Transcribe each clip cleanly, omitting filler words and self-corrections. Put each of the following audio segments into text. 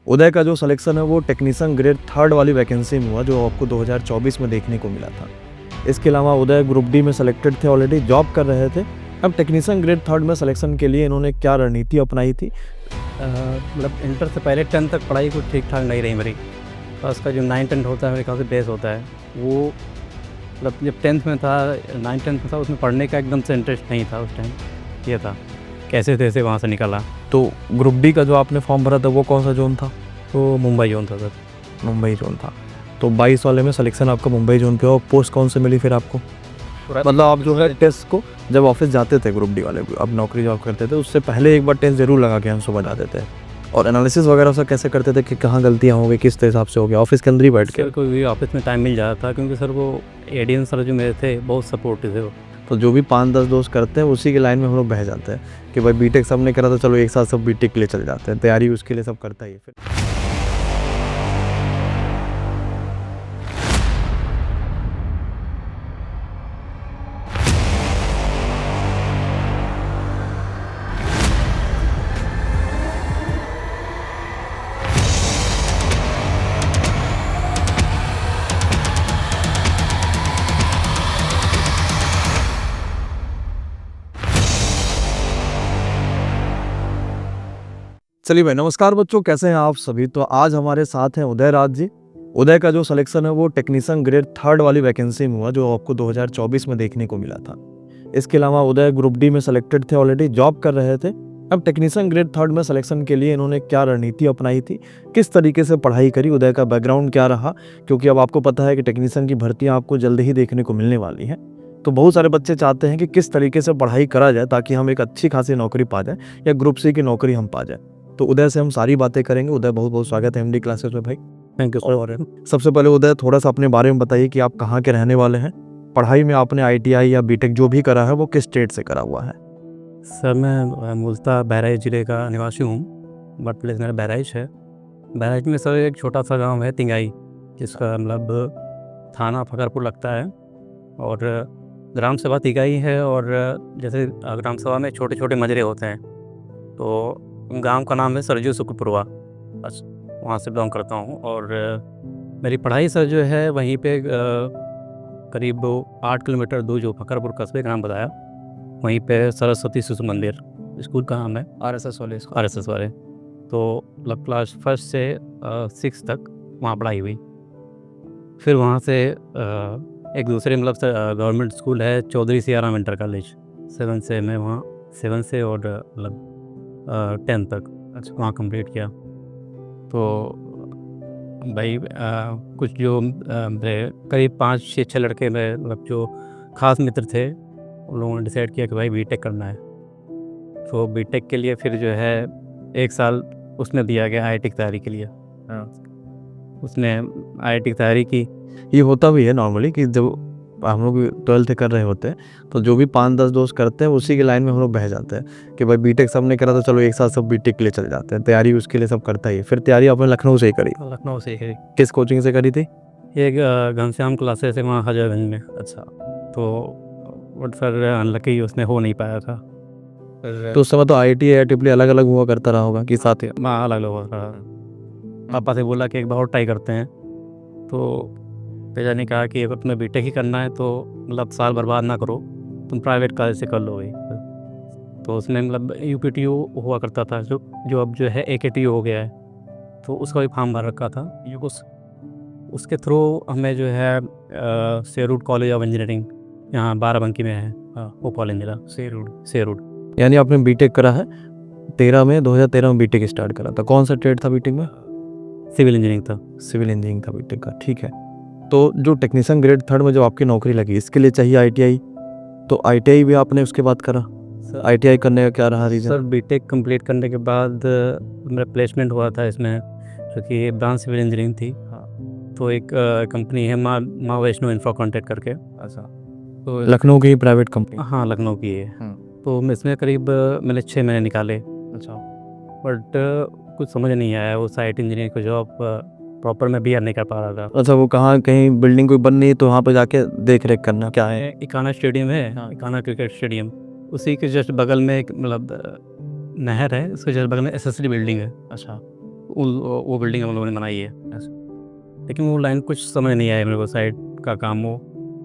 उदय का जो सिलेक्शन है वो टेक्नीशियन ग्रेड थर्ड वाली वैकेंसी में हुआ, जो आपको 2024 में देखने को मिला था। इसके अलावा उदय ग्रुप डी में सेलेक्टेड थे, ऑलरेडी जॉब कर रहे थे। अब टेक्नीशियन ग्रेड थर्ड में सिलेक्शन के लिए इन्होंने क्या रणनीति अपनाई थी? मतलब इंटर से पहले 10th तक पढ़ाई कुछ ठीक ठाक नहीं रही मेरी। और उसका जो 9-10 होता है मेरे ख्याल से बेस होता है वो, मतलब जब 10th में था 9-10 में था उसमें पढ़ने का एकदम से इंटरेस्ट नहीं था उस टाइम। ये था कैसे तैसे वहाँ से निकला। तो ग्रुप डी का जो आपने फॉर्म भरा था वो कौन सा जोन था? तो मुंबई जोन था सर। मुंबई जोन था। तो 22 वाले में सिलेक्शन आपका मुंबई जोन पे हो। पोस्ट कौन से मिली फिर आपको? मतलब आप जो है टेस्ट को जब ऑफिस जाते थे ग्रुप डी वाले, अब नौकरी जॉब करते थे, उससे पहले एक बार टेस्ट जरूर लगा के हम सुबह जाते थे। और एनालिसिस वगैरह से कैसे करते थे कि कहाँ गलतियाँ हो गई, किस हिसाब से हो गया? ऑफिस के अंदर ही बैठ के? सर कोई भी ऑफिस में टाइम मिल जाता था, क्योंकि सर वो एडीएम सर जो मेरे थे बहुत सपोर्टिव थे वो। तो जो भी 5-10 दोस्त करते हैं उसी के लाइन में हम लोग बह जाते हैं कि भाई बीटेक सब ने करा तो चलो एक साथ सब बीटेक के लिए चल जाते हैं। तैयारी उसके लिए सब करता ही है फिर। चलिए भाई, नमस्कार बच्चों, कैसे हैं आप सभी? तो आज हमारे साथ हैं उदय राज जी। उदय का जो सिलेक्शन है वो टेक्नीशियन ग्रेड थर्ड वाली वैकेंसी में हुआ, जो आपको 2024 में देखने को मिला था। इसके अलावा उदय ग्रुप डी में सेलेक्टेड थे, ऑलरेडी जॉब कर रहे थे। अब टेक्नीशियन ग्रेड थर्ड में सिलेक्शन के लिए इन्होंने क्या रणनीति अपनाई थी, किस तरीके से पढ़ाई करी, उदय का बैकग्राउंड क्या रहा, क्योंकि अब आपको पता है कि टेक्नीशियन की भर्तियाँ आपको जल्द ही देखने को मिलने वाली हैं। तो बहुत सारे बच्चे चाहते हैं कि किस तरीके से पढ़ाई करा जाए ताकि हम एक अच्छी खासी नौकरी पा जाए या ग्रुप सी की नौकरी हम पा जाए। तो उदय से हम सारी बातें करेंगे। उदय, बहुत बहुत स्वागत है एमडी क्लासेस में भाई। थैंक यू और सबसे पहले उदय, थोड़ा सा अपने बारे में बताइए कि आप कहाँ के रहने वाले हैं। पढ़ाई में आपने आईटीआई या बीटेक जो भी करा है वो किस स्टेट से करा हुआ है? सर मैं मूलतः बहराइच ज़िले का निवासी हूँ, बट प्लेस मेरा बहराइच है। बहराइच में सर एक छोटा सा गांव है तिंगाई, जिसका मतलब थाना फकरपुर लगता है, और ग्राम सभा तिंगाई है। और जैसे ग्राम सभा में छोटे छोटे मजरे होते हैं, तो गांव का नाम है सरजू सुखपुरवा, बस वहाँ से बिलोंग करता हूँ। और मेरी पढ़ाई सर जो है वहीं पे करीब 8 किलोमीटर दूर, जो फकरपुर कस्बे का नाम बताया, वहीं पे सरस्वती शिशु मंदिर स्कूल का नाम है, आरएसएस वाले। तो मतलब क्लास 1 से 6 तक वहाँ पढ़ाई हुई। फिर वहाँ से एक दूसरे मतलब गवर्नमेंट स्कूल है चौधरी सियाराम इंटर कॉलेज, 7 से मैं वहाँ 7 से और मतलब 10 तक वहाँ कंप्लीट किया। तो भाई कुछ जो करीब 5-6 लड़के में मतलब जो ख़ास मित्र थे, उन लोगों ने डिसाइड किया कि भाई बीटेक करना है। तो बीटेक के लिए फिर जो है 1 साल उसने दिया गया आईआईटी की तैयारी के लिए। उसने आईआईटी की तैयारी की। ये होता भी है नॉर्मली कि जब हम लोग 12th कर रहे होते हैं तो जो भी 5-10 दोस्त करते हैं उसी के लाइन में हम लोग बह जाते हैं कि भाई बीटेक सब ने करा तो चलो एक साथ सब बीटेक के लिए चल जाते हैं। तैयारी उसके लिए सब करता ही है। फिर तैयारी आपने लखनऊ से ही करी? लखनऊ से ही। किस कोचिंग से करी थी? एक घनश्याम क्लासेस है वहाँ हजरतगंज में। अच्छा। तो बट फिर अनलकी उसने हो नहीं पाया था। तो उस समय तो आईआईटी AIEEE अलग अलग हुआ करता रहा होगा कि साथ ही? मैं अलग लोग पापा से बोला कि एक बार और ट्राई करते हैं। तो पिता ने कहा कि अगर तुम्हें बीटेक ही करना है तो मतलब साल बर्बाद ना करो, तुम प्राइवेट कॉलेज से कर लो भाई। तो उसने मतलब यूपीटीयू हुआ करता था, जो अब जो है एकेटीयू हो गया है, तो उसका भी फॉर्म भर रखा था। उसके थ्रू हमें जो है शेरूड कॉलेज ऑफ इंजीनियरिंग यहाँ बाराबंकी में है, भोपाल जिला शेरूड। यानी आपने बीटेक करा है 2013 में बीटेक स्टार्ट करा था। कौन सा ट्रेड था बीटेक में? सिविल इंजीनियरिंग था। सिविल इंजीनियरिंग था बीटेक का, ठीक है। तो जो टेक्नीशियन ग्रेड थर्ड में जब आपकी नौकरी लगी, इसके लिए चाहिए आईटीआई, तो आईटीआई भी आपने उसके बाद करा? आईटीआई करने का क्या रहा रीज़न? सर बीटेक कंप्लीट करने के बाद मेरा प्लेसमेंट हुआ था इसमें, क्योंकि ब्रांच सिविल इंजीनियरिंग थी। तो एक कंपनी है माँ वैष्णो इंफ्रा कॉन्ट्रैक्ट करके। अच्छा। तो लखनऊ की ही प्राइवेट कंपनी? हाँ, लखनऊ की है। तो इसमें करीब मैंने 6 महीने निकाले। अच्छा। बट कुछ समझ नहीं आया, वो साइट इंजीनियर को जॉब प्रॉपर मैं बियर नहीं कर पा रहा था। अच्छा, वो कहाँ कहीं बिल्डिंग कोई बन नहीं तो वहाँ पे जाके देख रेख करना क्या है? इकाना स्टेडियम है, इकाना क्रिकेट स्टेडियम, उसी के जस्ट बगल में एक मतलब नहर है, उसके जस्ट बगल में एसएसडी बिल्डिंग है। अच्छा। वो बिल्डिंग हम लोगों ने बनाई है ऐसे। लेकिन वो लाइन कुछ समझ नहीं आया मेरे को, साइड का काम वो।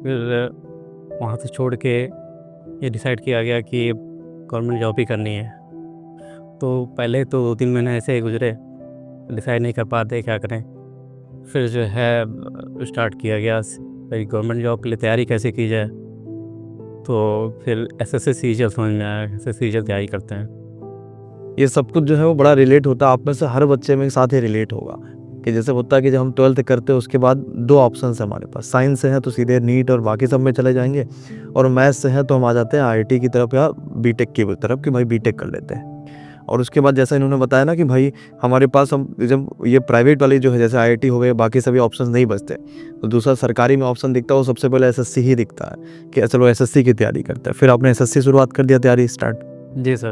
फिर वहाँ से छोड़ के ये डिसाइड किया गया कि गवर्नमेंट जॉब ही करनी है। तो पहले तो 2-3 महीने ऐसे ही गुजरे, डिसाइड नहीं कर पाते क्या करें। फिर जो है स्टार्ट किया गया भाई गवर्नमेंट जॉब के लिए तैयारी कैसे की जाए। तो फिर एसएससी सीजीएल समझ में आया, एसएससी सीजीएल तैयारी करते हैं। ये सब कुछ जो है वो बड़ा रिलेट होता है, आप में से हर बच्चे में साथ ही रिलेट होगा कि जैसे होता है कि जब हम 12th करते हैं उसके बाद 2 ऑप्शन है हमारे पास। साइंस से है तो सीधे नीट और बाकी सब में चले जाएंगे, और मैथ्स से है तो हम आ जाते हैं आईआईटी की तरफ या बीटेक की तरफ कि भाई बीटेक कर लेते हैं। और उसके बाद जैसा इन्होंने बताया ना कि भाई हमारे पास हम जब ये प्राइवेट वाली जो है जैसे आईआईटी हो गए बाकी सभी ऑप्शन नहीं बचते, तो दूसरा सरकारी में ऑप्शन दिखता है वो सबसे पहले एसएससी ही दिखता है कि चलो एसएससी की तैयारी करते हैं। फिर आपने एसएससी शुरुआत कर दिया तैयारी स्टार्ट। जी सर।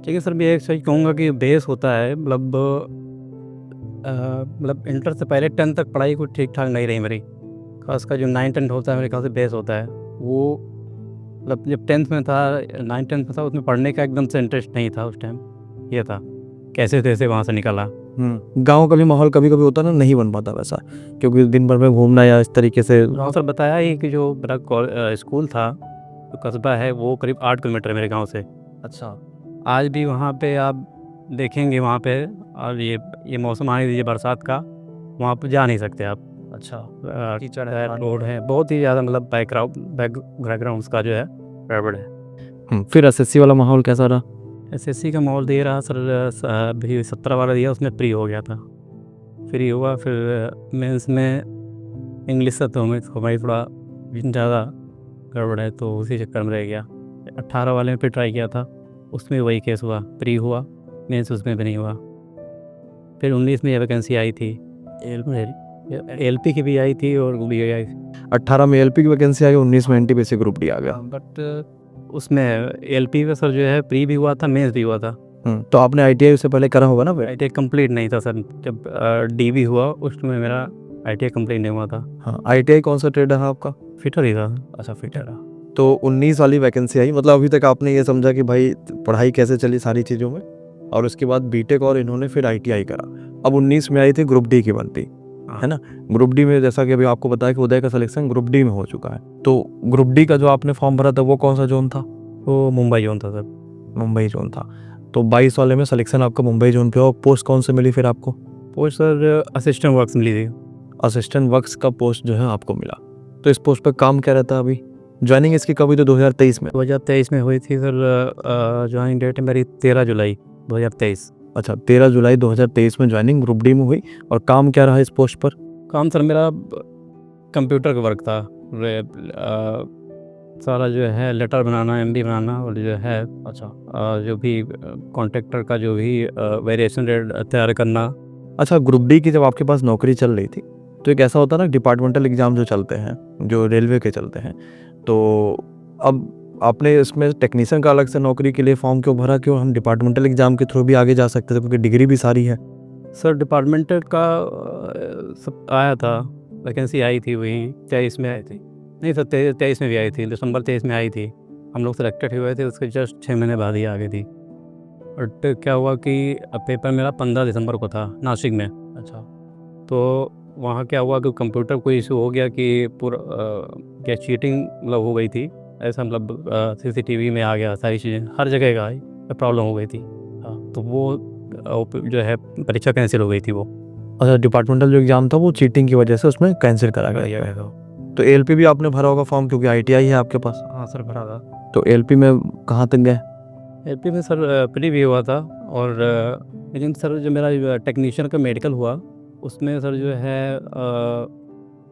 ठीक है सर, मैं एक सही कहूँगा कि बेस होता है मतलब इंटर से पहले 10th तक पढ़ाई कुछ ठीक ठाक नहीं रही मेरी। खासकर जो 9-10 होता है मेरे ख्याल से बेस होता है वो। मतलब जब 10th में था 9-10 में था उसमें पढ़ने का एकदम से इंटरेस्ट नहीं था उस टाइम। ये था कैसे तैसे वहाँ से निकला। गांव का भी माहौल कभी कभी होता ना नहीं बन पाता वैसा, क्योंकि दिन भर में घूमना या इस तरीके से। गाँव सर बताया ही कि जो मेरा स्कूल था जो कस्बा है वो करीब 8 किलोमीटर है मेरे गाँव से। अच्छा। आज भी वहाँ पे आप देखेंगे वहाँ पे, और ये मौसम आने दीजिए बरसात का, वहाँ पे जा नहीं सकते आप। अच्छा। कीचड़ है, रोड है, बहुत ही ज़्यादा मतलब बैकग्राउंड का जो है गड़बड़ है। फिर एसएससी वाला माहौल कैसा रहा? एसएससी का माहौल दे रहा सर, अभी 17 वाला दिया उसमें प्री हो गया था। फ्री हुआ फिर मेंस में इंग्लिश से तो हमारी थोड़ा ज़्यादा गड़बड़ है तो उसी चक्कर में रह गया। 18 वाले में फिर ट्राई किया था, उसमें वही केस हुआ, प्री हुआ, मेंस उसमें भी नहीं हुआ। फिर 19 में ये वैकेंसी आई थी, एलपी की भी आई थी और वो भी आई थी। 18 में एलपी की वैकेंसी आई, 19 में एनटीपीसी से ग्रुप डी आ गया। बट उसमें एलपी में सर जो है प्री भी हुआ था, मेंस भी हुआ था। तो आपने आईटीआई उससे पहले करा होगा ना? आईटीआई कंप्लीट नहीं था सर, जब डी भी हुआ उसमें मेरा आईटीआई कंप्लीट नहीं हुआ था। हाँ, आईटीआई कौन सा ट्रेड है आपका? फिटर ही था। अच्छा, फिटर है। तो 19 वाली वैकेंसी आई, मतलब अभी तक आपने ये समझा कि भाई पढ़ाई कैसे चली सारी चीज़ों में, और उसके बाद बीटेक और इन्होंने फिर आईटीआई करा। अब 19 में आई थी ग्रुप डी की भर्ती, है ना? ग्रुप डी में जैसा कि अभी आपको बताया कि उदय का सिलेक्शन ग्रुप डी में हो चुका है, तो ग्रुप डी का जो आपने फॉर्म भरा था वो कौन सा जोन था? वो मुंबई जोन था सर। मुंबई जोन था। तो 22 वाले में सिलेक्शन आपका मुंबई जोन पे हो। पोस्ट कौन से मिली फिर आपको? पोस्ट सर असिस्टेंट वर्क्स मिली थी। असिस्टेंट वर्क्स का पोस्ट जो है आपको मिला। तो इस पोस्ट पे काम क्या रहता है अभी? ज्वाइनिंग इसकी कभी तो 2023 में? 2023 में हुई थी सर। ज्वाइनिंग डेट है मेरी 13 जुलाई 2023। अच्छा, 13 जुलाई 2023 में ज्वाइनिंग ग्रुप डी में हुई। और काम क्या रहा इस पोस्ट पर? काम सर मेरा कंप्यूटर का वर्क था। सारा जो है लेटर बनाना, एमबी बनाना, और जो है जो भी कॉन्ट्रैक्टर का जो भी वेरिएशन रेट तैयार करना। अच्छा, ग्रुप डी की जब आपके पास नौकरी चल रही थी तो एक ऐसा होता है ना डिपार्टमेंटल एग्जाम जो चलते हैं, जो रेलवे के चलते हैं, तो अब आपने इसमें टेक्नीशियन का अलग से नौकरी के लिए फॉर्म क्यों भरा? क्यों हम डिपार्टमेंटल एग्जाम के थ्रू भी आगे जा सकते थे क्योंकि डिग्री भी सारी है। सर डिपार्टमेंटल का सब आया था, वैकेंसी आई थी, वही 23 में आई थी। नहीं सर 23 में भी आई थी, दिसंबर 23 में आई थी। हम लोग सेलेक्टेड हुए थे, उसके जस्ट 6 महीने बाद ही आ गई थी। बट क्या हुआ कि पेपर मेरा 15 दिसंबर को था नासिक में। अच्छा, तो वहाँ क्या हुआ कि कंप्यूटर कोई इशू हो गया कि पूरा क्या चीटिंग मतलब हो गई थी ऐसा, मतलब सीसीटीवी में आ गया, सारी चीज़ें हर जगह का प्रॉब्लम हो गई थी। हाँ, तो वो जो है परीक्षा कैंसिल हो गई थी वो। अच्छा, डिपार्टमेंटल जो एग्जाम था वो चीटिंग की वजह से उसमें कैंसिल करा गया। तो एलपी भी आपने भरा होगा फॉर्म क्योंकि आईटीआई है आपके पास? हाँ सर भरा था। तो एलपी में कहाँ तक गए? एलपी में सर प्री भी हुआ था, और लेकिन सर जो मेरा टेक्नीशियन का मेडिकल हुआ उसमें सर जो है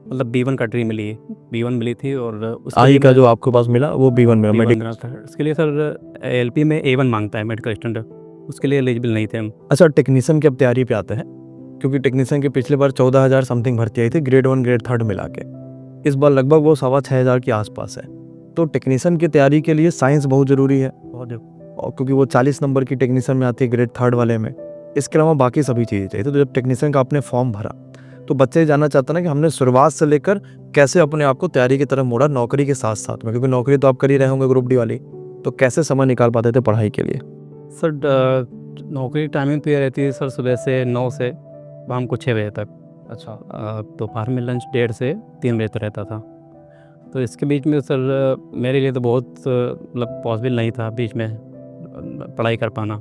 मतलब B1 कैटेगरी मिली, B1 मिली थी। और आई का जो आपके पास मिला वो B1 में मेडिकल था। इसके लिए सर एलपी में A1 मांगता है मेडिकल स्टैंडर्ड, उसके लिए एलिजिबल नहीं थे हम। अच्छा, टेक्नीशियन की अब तैयारी पे आते हैं, क्योंकि टेक्नीशियन की पिछले बार 14,000 समथिंग भर्ती आई थी ग्रेड 1 ग्रेड 3 मिला के। इस बार लगभग वो 6,500 के आसपास है। तो टेक्नीशियन की तैयारी के लिए साइंस बहुत ज़रूरी है, और क्योंकि वो 40 नंबर की टेक्नीशियन में आती है ग्रेड 3 वाले में। इसके अलावा बाकी सभी चीज़ें चाहिए। तो जब टेक्नीशियन का आपने फॉर्म भरा तो बच्चे जानना चाहते ना कि हमने शुरुआत से लेकर कैसे अपने आप को तैयारी की तरफ मोड़ा नौकरी के साथ साथ में, क्योंकि नौकरी तो आप कर ही रहे होंगे ग्रुप डी वाली, तो कैसे समय निकाल पाते थे पढ़ाई के लिए? सर नौकरी टाइमिंग तो ये रहती है सर, सुबह से 9 से शाम को 6 बजे तक। अच्छा। दोपहर में लंच 1:30 से 3 बजे तक रहता था। तो इसके बीच में सर मेरे लिए तो बहुत मतलब पॉसिबल नहीं था बीच में पढ़ाई कर पाना।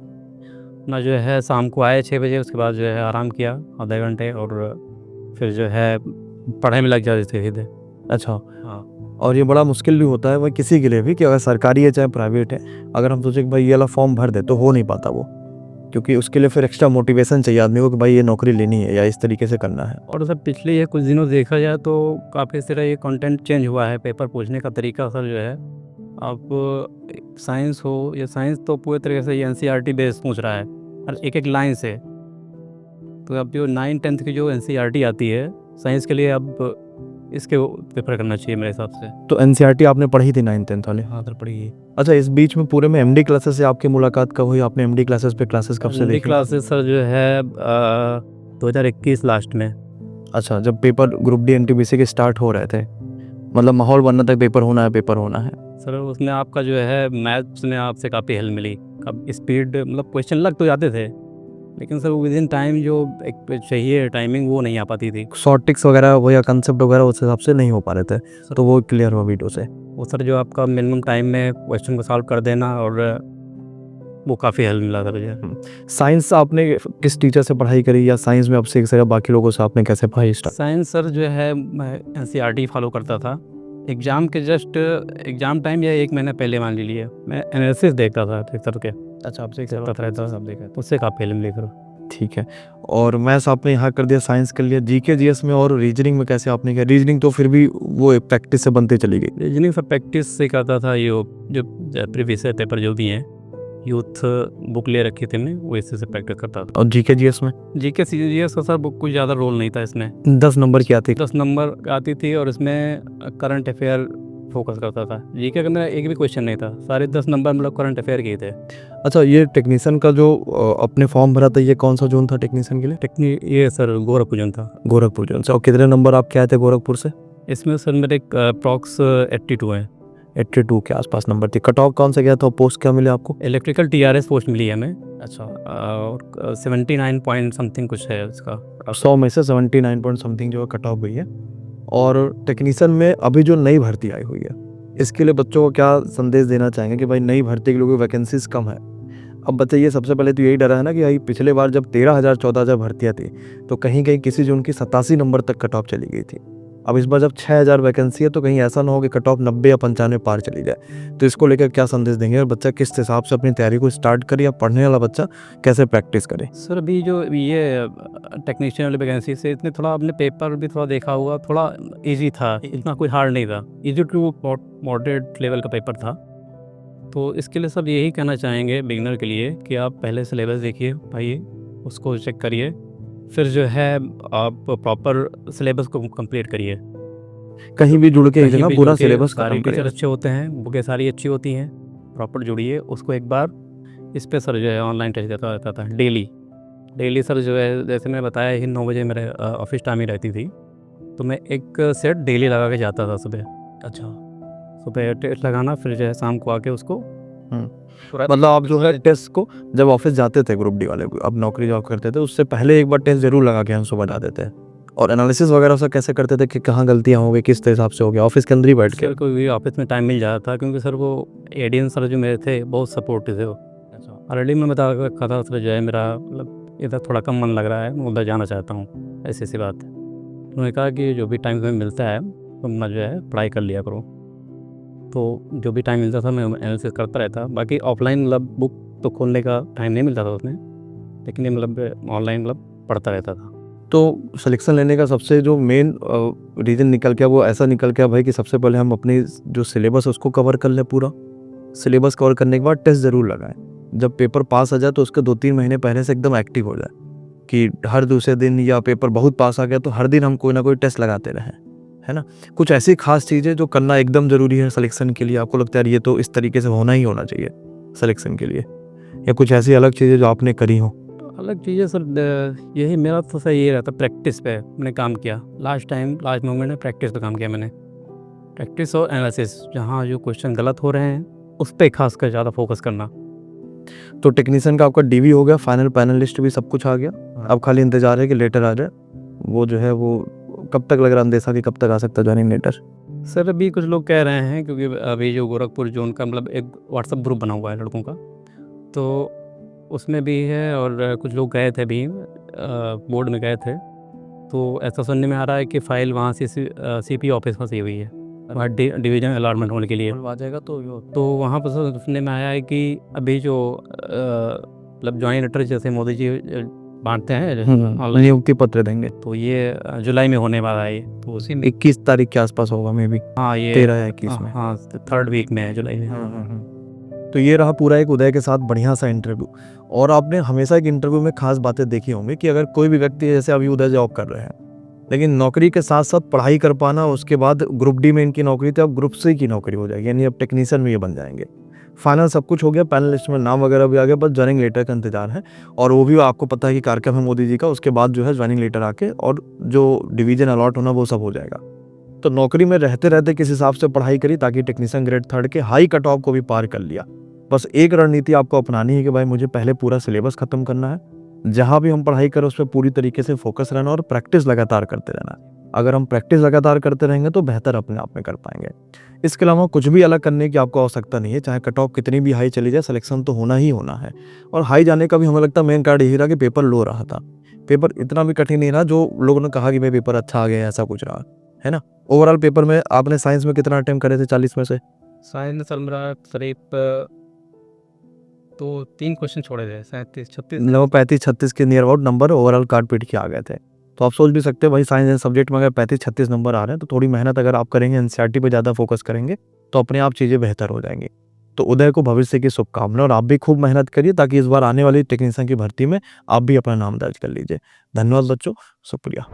ना जो है शाम को आए 6 बजे, उसके बाद जो है आराम किया आधे घंटे और फिर जो है पढ़ाई में लग जाते थे सीधे। अच्छा, हाँ। और ये बड़ा मुश्किल भी होता है भाई किसी के लिए भी कि अगर सरकारी है चाहे प्राइवेट है, अगर हम सोचे कि भाई ये वाला फॉर्म भर दे तो हो नहीं पाता वो, क्योंकि उसके लिए फिर एक्स्ट्रा मोटिवेशन चाहिए आदमी को कि भाई ये नौकरी लेनी है या इस तरीके से करना है। और सर पिछले ये कुछ दिनों देखा जाए तो काफ़ी तरह ये कंटेंट चेंज हुआ है, पेपर पूछने का तरीका सर जो है अब साइंस हो या साइंस तो पूरे तरीके से ये एनसीईआरटी बेस्ड पूछ रहा है और एक एक लाइन से। तो अब जो 9-10th की जो एनसीईआरटी आती है साइंस के लिए, अब इसके पेपर करना चाहिए मेरे हिसाब से। तो एनसीईआरटी आपने पढ़ी थी 9th-10th वाले? हाँ सर पढ़ी है। अच्छा, इस बीच में पूरे में एमडी क्लासेस से आपकी मुलाकात कब हुई? आपने एमडी क्लासेस पे क्लासेस कब से एमडी देखी? क्लासेस सर जो है 2021 लास्ट में। अच्छा, जब पेपर ग्रुप डी एनटीपीसी के स्टार्ट हो रहे थे, मतलब माहौल बनना तक पेपर होना है, पेपर होना है। सर उसमें आपका जो है मैथ्स में आपसे काफ़ी हेल्प मिली। अब स्पीड मतलब क्वेश्चन लग तो जाते थे, लेकिन सर विद इन टाइम जो एक चाहिए टाइमिंग वो नहीं आ पाती थी। शॉर्ट टिक्स वगैरह वो या कंसेप्ट वगैरह उस हिसाब से नहीं हो पा रहे थे, तो वो क्लियर हुआ वीडियो से। वो सर जो आपका मिनिमम टाइम में क्वेश्चन को सॉल्व कर देना, और वो काफ़ी हेल्प मिला सर मुझे। साइंस आपने किस टीचर से पढ़ाई करी, या साइंस में अब सीख सके बाकी लोगों से आपने कैसे पढ़ाई स्टार्ट? साइंस सर जो है मैं एनसीईआरटी फॉलो करता था। एग्ज़ाम के जस्ट एग्ज़ाम टाइम या 1 महीना पहले मान लीजिए मैं एनालिसिस देखता था सर के। अच्छा, आपसे देखता रहता था, उससे काफ़ी हेल्प मिली सर। ठीक है। और मैथ्स आपने यहाँ कर दिया, साइंस कर लिया, जीके जीएस में और रीजनिंग में कैसे आपने किया? रीजनिंग तो फिर भी वो प्रैक्टिस से बनते चली गई। रीजनिंग सर प्रैक्टिस से करता था। ये जो प्रीवियस पेपर जो भी हैं यूथ बुक ले रखी थी हमने, वो इससे से प्रैक्टिस करता था। और जीके जीएस में? जीके सीजीएस का सर बुक कुछ ज़्यादा रोल नहीं था इसमें। 10 नंबर की आती? 10 नंबर आती थी और इसमें करंट अफेयर फोकस करता था। जीके के अंदर एक भी क्वेश्चन नहीं था, सारे 10 नंबर मतलब करंट अफेयर के ही थे। अच्छा, ये टेक्नीशियन का जो अपने फॉर्म भरा था, ये कौन सा जोन था टेक्नीशियन के लिए? ये सर गोरखपुर जोन था। गोरखपुर जोन से। और कितने नंबर आपके आए थे गोरखपुर से? इसमें सर मेरे अप्रॉक्स 82 हैं। 82 के आसपास नंबर थी। कट ऑफ कौन सा गया था? पोस्ट क्या मिले आपको? इलेक्ट्रिकल टीआरएस पोस्ट मिली है हमें। अच्छा। और 79 पॉइंट समथिंग कुछ है इसका। 100 में से 79 पॉइंट समथिंग जो है कट ऑफ हुई है। और टेक्नीशियन में अभी जो नई भर्ती आई हुई है, इसके लिए बच्चों को क्या संदेश देना चाहेंगे कि भाई नई भर्ती के लिए वैकेंसीज कम है? अब बताइए, सबसे पहले तो यही डरा है ना कि भाई पिछले बार जब 13,000 14,000 भर्तियाँ थी तो कहीं कहीं किसी जोन की 87 नंबर तक कट ऑफ चली गई थी। अब इस बार जब 6,000 वैकेंसी है तो कहीं ऐसा ना हो कि कट ऑफ 90 या 95 पार चली जाए। तो इसको लेकर क्या संदेश देंगे, और बच्चा किस हिसाब से अपनी तैयारी को स्टार्ट करे, या पढ़ने वाला बच्चा कैसे प्रैक्टिस करे? सर अभी जो ये टेक्नीशियन वाली वैकेंसी से इसने थोड़ा अपने पेपर भी थोड़ा देखा हुआ, थोड़ा इजी था, इतना कोई हार्ड नहीं था। इजी टू मॉडरेट लेवल का पेपर था। तो इसके लिए सब यही कहना चाहेंगे बिगिनर के लिए कि आप पहले सिलेबस देखिए भाई, उसको चेक करिए, फिर जो है आप प्रॉपर सिलेबस को कंप्लीट करिए। कहीं भी जुड़ के कहीं ना भी पूरा जुड़ के सिलेबस सारे खत्म टीचर करें। अच्छे होते हैं, बुकें सारी अच्छी होती हैं, प्रॉपर जुड़िए उसको एक बार। इस पे सर जो है ऑनलाइन टेस्ट देता रहता था डेली सर जो है, जैसे मैंने बताया ही 9 बजे मेरे ऑफिस टाइम ही रहती थी, तो मैं एक सेट डेली लगा के जाता था सुबह। अच्छा, सुबह टेस्ट लगाना, फिर जो है शाम को आके उसको मतलब आप जो है टेस्ट को जब ऑफिस जाते थे ग्रुप डी वाले, अब नौकरी जॉब करते थे, उससे पहले एक बार टेस्ट जरूर लगा के हम सुबह बता देते हैं। और एनालिसिस वगैरह से कैसे करते थे कि कहाँ गलतियाँ हो गई, किस हिसाब से हो गया, ऑफिस के अंदर ही बैठ के? सर कोई भी ऑफिस में टाइम मिल जाता था, क्योंकि सर वो एडीएन सर जो मेरे थे बहुत सपोर्टिव थे वो। ऑलरेडी मैं बता रखा था सर जो है मेरा मतलब इधर थोड़ा कम मन लग रहा है, मैं उधर जाना चाहता हूँ, ऐसी सी बात है। उन्होंने कहा कि जो भी टाइम तुम्हें मिलता है तुम जो है पढ़ाई कर लिया करो। तो जो भी टाइम मिलता था मैं एनालिसिस करता रहता। बाकी ऑफलाइन मतलब बुक तो खोलने का टाइम नहीं मिलता था उसमें, लेकिन ये मतलब ऑनलाइन मतलब पढ़ता रहता था। तो सिलेक्शन लेने का सबसे जो मेन रीज़न निकल गया वो ऐसा निकल गया भाई कि सबसे पहले हम अपनी जो सिलेबस है उसको कवर कर लें पूरा। सिलेबस कवर करने के बाद टेस्ट ज़रूर लगाएं। जब पेपर पास आ जाए तो उसके 2-3 महीने पहले से एकदम एक्टिव हो जाए, कि हर दूसरे दिन या पेपर बहुत पास आ गया तो हर दिन हम कोई ना कोई टेस्ट लगाते रहें, है ना? कुछ ऐसी खास चीज़ें जो करना एकदम ज़रूरी है सिलेक्शन के लिए, आपको लगता है ये तो इस तरीके से होना ही होना चाहिए सिलेक्शन के लिए, या कुछ ऐसी अलग चीज़ें जो आपने करी हो? अलग चीज़ें सर यही मेरा तो सर ये रहता, प्रैक्टिस पे मैंने काम किया। लास्ट मोमेंट में प्रैक्टिस पे काम किया मैंने। प्रैक्टिस और एनालिसिस, जहाँ जो क्वेश्चन गलत हो रहे हैं उस पर खासकर ज़्यादा फोकस करना। तो टेक्नीशियन का आपका डीवी हो गया, फाइनल पैनल लिस्ट भी सब कुछ आ गया, अब खाली इंतजार है कि लेटर आ जाए। वो जो है वो कब तक लग रहा है अंदेशा कि कब तक आ सकता है जॉइनिंग लेटर? सर अभी कुछ लोग कह रहे हैं, क्योंकि अभी जो गोरखपुर जोन का मतलब एक व्हाट्सएप ग्रुप बना हुआ है लड़कों का, तो उसमें भी है, और कुछ लोग गए थे भी, बोर्ड में गए थे, तो ऐसा सुनने में आ रहा है कि फ़ाइल वहाँ से सीपी ऑफिस फंसी हुई है, वहाँ डिवीज़न अलॉटमेंट होने के लिए। आ जाएगा तो वहाँ पर सुनने में आया है कि अभी जो मतलब जॉइनिंग लेटर जैसे मोदी जी बांटते हैं ऑनलाइन, नियुक्ति पत्र देंगे तो ये जुलाई में होने वाला है, तो उसी में 21 तारीख के आसपास होगा मे बी, हाँ ये 13 या 21 में। हाँ 3rd वीक में है जुलाई में। तो ये रहा पूरा एक उदय के साथ बढ़िया सा इंटरव्यू। और आपने हमेशा एक इंटरव्यू में खास बातें देखी होंगी कि अगर कोई भी व्यक्ति जैसे अभी उदय जॉब कर रहे हैं, लेकिन नौकरी के साथ साथ पढ़ाई कर पाना, उसके बाद ग्रुप डी में इनकी नौकरी थी, अब ग्रुप सी की नौकरी हो जाएगी, यानी अब टेक्नीशियन में ये बन जाएंगे। फाइनल सब कुछ हो गया, पैनल लिस्ट में नाम वगैरह भी आ गया, बस ज्वाइनिंग लेटर का इंतजार है। और वो भी आपको पता है कि कार्यक्रम है मोदी जी का, उसके बाद जो है ज्वाइनिंग लेटर आके और जो डिवीजन अलॉट होना वो सब हो जाएगा। तो नौकरी में रहते रहते किस हिसाब से पढ़ाई करी ताकि टेक्नीशियन ग्रेड 3 के हाई कट ऑफ को भी पार कर लिया। बस एक रणनीति आपको अपनानी है कि भाई मुझे पहले पूरा सिलेबस खत्म करना है, जहाँ भी हम पढ़ाई करें उस पर पूरी तरीके से फोकस रहना और प्रैक्टिस लगातार करते रहना। अगर हम प्रैक्टिस लगातार करते रहेंगे तो बेहतर अपने आप में कर पाएंगे। इसके अलावा कुछ भी अलग करने की आपको आवश्यकता नहीं है, चाहे कट ऑफ कितनी भी हाई चली जाए, सिलेक्शन तो होना ही होना है। और हाई जाने का भी हमें लगता है मेन कारण यही रहा कि पेपर लो रहा था, पेपर इतना भी कठिन नहीं रहा जो लोगों ने कहा कि भाई पेपर अच्छा आ गया, ऐसा कुछ रहा है ना। ओवरऑल पेपर में आपने साइंस में कितना अटेम्प्ट करे थे 40 में से? साइंस सर मेरा करीब तो 3 क्वेश्चन छोड़े थे, 37-36 लगभग 35-36 के नियर अबाउट नंबर ओवरऑल काट पीट के आ गए थे। तो आप सोच भी सकते हैं भाई साइंस सब्जेक्ट में अगर 35-36 नंबर आ रहे हैं तो थोड़ी मेहनत अगर आप करेंगे, एनसीईआरटी पे ज़्यादा फोकस करेंगे तो अपने आप चीज़ें बेहतर हो जाएंगी। तो उदय को भविष्य की शुभकामनाएं, और आप भी खूब मेहनत करिए ताकि इस बार आने वाली टेक्नीशियन की भर्ती में आप भी अपना नाम दर्ज कर लीजिए। धन्यवाद बच्चों, शुक्रिया।